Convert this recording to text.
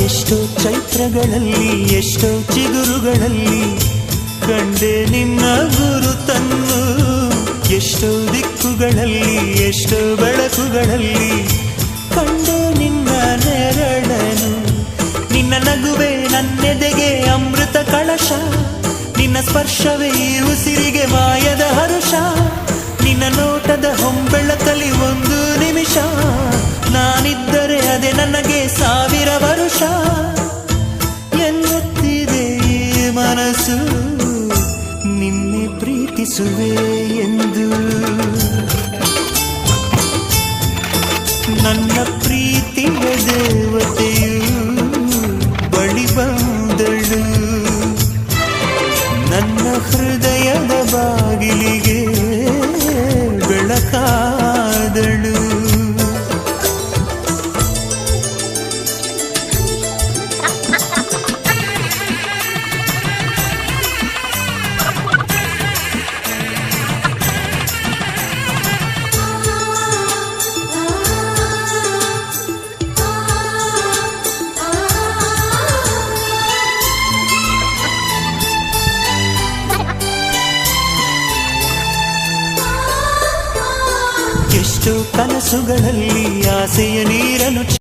ಎಷ್ಟೋ ಚೈತ್ರಗಳಲ್ಲಿ ಎಷ್ಟೋ ಚಿಗುರುಗಳಲ್ಲಿ ಕಂಡೆ ನಿನ್ನ ಗುರುತನ್ನು. ಎಷ್ಟೋ ದಿಕ್ಕುಗಳಲ್ಲಿ ಎಷ್ಟೋ ಬೆಳಕುಗಳಲ್ಲಿ ಕಂಡೆ ನಿನ್ನ ನೆರಳನು. ನಿನ್ನ ನಗುವೆ ನನ್ನೆದೆಗೆ ಅಮೃತ ಕಳಶ, ನಿನ್ನ ಸ್ಪರ್ಶವೇ ಈ ಉಸಿರಿಗೆ ಮಾಯದ ಹರುಷ. ನಿನ್ನ ನೋಟದ ಹೊಂಬೆಳಕಲಿ ಒಂದು ನಿಮಿಷ ನಾನಿದ್ದರೆ ಅದೇ ನನಗೆ 1000 ವರುಷ. ಎನ್ನುತ್ತಿದೆ ಈ ಮನಸ್ಸು ನಿನ್ನೆ ಪ್ರೀತಿಸುವೆ ಎಂದು. ನನ್ನ ಪ್ರೀತಿಯ ದೇವತೆಯು ಬಳಿ ಬಂದಳು, ನನ್ನ ಹೃದಯದ ಬಾಗಿಲಿಗೆ ಬೆಳಕಾದಳು. ಎಷ್ಟೋ ಕನಸುಗಳಲ್ಲಿ ಆಸೆಯ ನೀರನ್ನು